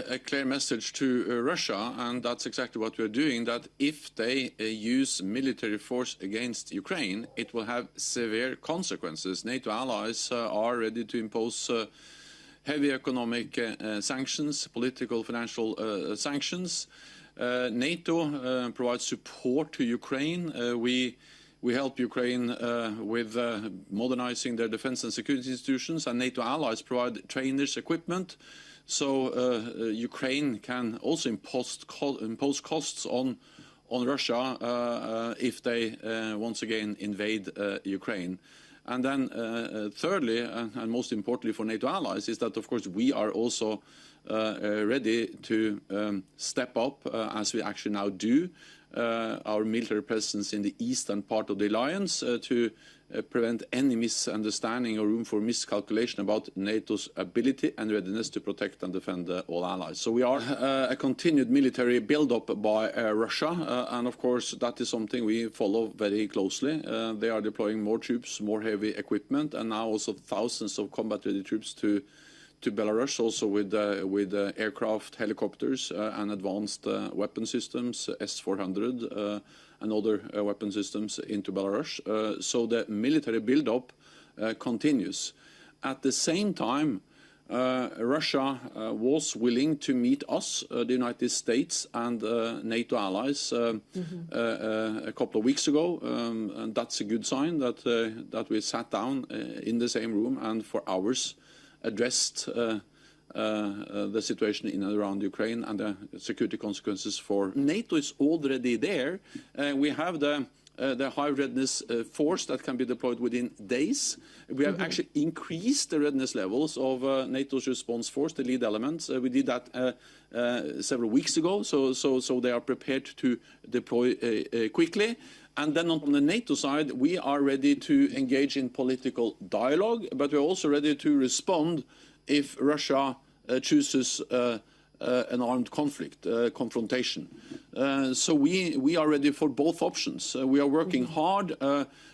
a clear message to Russia, and that's exactly what we're doing, that if they use military force against Ukraine, it will have severe consequences. NATO allies are ready to impose heavy economic sanctions, political, financial sanctions. NATO provides support to Ukraine. We help Ukraine with modernizing their defense and security institutions, and NATO allies provide trainers, equipment. So Ukraine can also impose costs on Russia if they once again invade Ukraine. And then thirdly, and most importantly for NATO allies, is that of course we are also ready to step up, as we actually now do, our military presence in the eastern part of the alliance to prevent any misunderstanding or room for miscalculation about NATO's ability and readiness to protect and defend all allies. So we are a continued military build-up by Russia, and of course that is something we follow very closely. They are deploying more troops, more heavy equipment, and now also thousands of combat-ready troops to Belarus, also with aircraft, helicopters, and advanced weapon systems, S-400, and other weapon systems into Belarus. So the military build-up continues. At the same time, Russia was willing to meet us, the United States and NATO allies, a couple of weeks ago, and that's a good sign that we sat down in the same room and for hours addressed the situation in and around Ukraine and the security consequences for NATO is already there. We have the high readiness force that can be deployed within days. We have actually increased the readiness levels of NATO's response force, the lead elements. We did that several weeks ago, so they are prepared to deploy quickly. And then on the NATO side, we are ready to engage in political dialogue, but we're also ready to respond if Russia chooses an armed conflict, confrontation. So we are ready for both options. We are working hard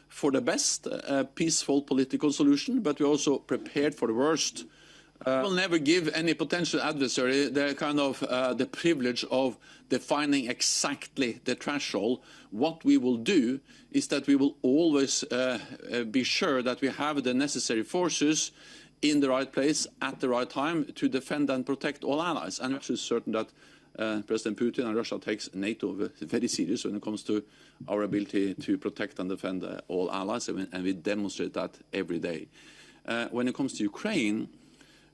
for the best, peaceful political solution, but we're also prepared for the worst. We'll never give any potential adversary the kind of the privilege of defining exactly the threshold. What we will do is that we will always be sure that we have the necessary forces in the right place at the right time to defend and protect all allies. And I'm actually certain that President Putin and Russia takes NATO very serious when it comes to our ability to protect and defend all allies, and we demonstrate that every day. When it comes to Ukraine,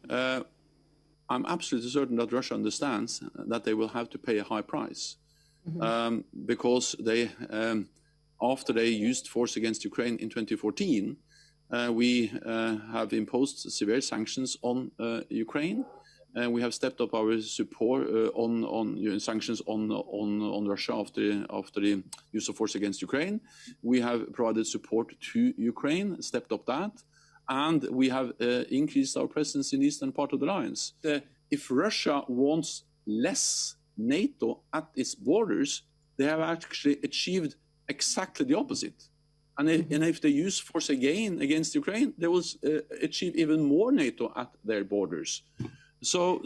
I'm absolutely certain that Russia understands that they will have to pay a high price because they, after they used force against Ukraine in 2014, we have imposed severe sanctions on Ukraine. We have stepped up our support on sanctions on Russia after the use of force against Ukraine. We have provided support to Ukraine, stepped up that. And we have increased our presence in the eastern part of the alliance. If Russia wants less NATO at its borders, they have actually achieved exactly the opposite. And if they use force again against Ukraine, they will achieve even more NATO at their borders. So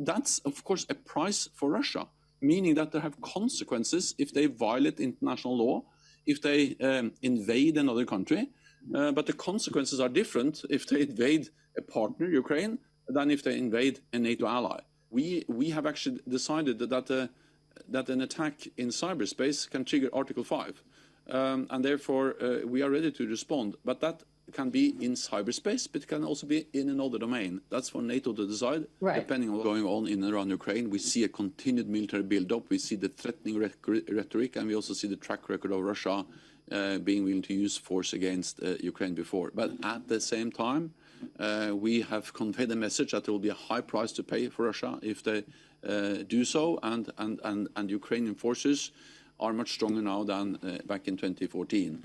that's, of course, a price for Russia, meaning that they have consequences if they violate international law, if they invade another country. But the consequences are different if they invade a partner, Ukraine, than if they invade a NATO ally. We have actually decided that an attack in cyberspace can trigger Article 5. And therefore, we are ready to respond. But that can be in cyberspace, but it can also be in another domain. That's for NATO to decide, depending on what's going on in and around Ukraine. We see a continued military build-up. We see the threatening rhetoric, and we also see the track record of Russia being willing to use force against Ukraine before. But at the same time, we have conveyed a message that there will be a high price to pay for Russia if they do so, and Ukrainian forces are much stronger now than back in 2014.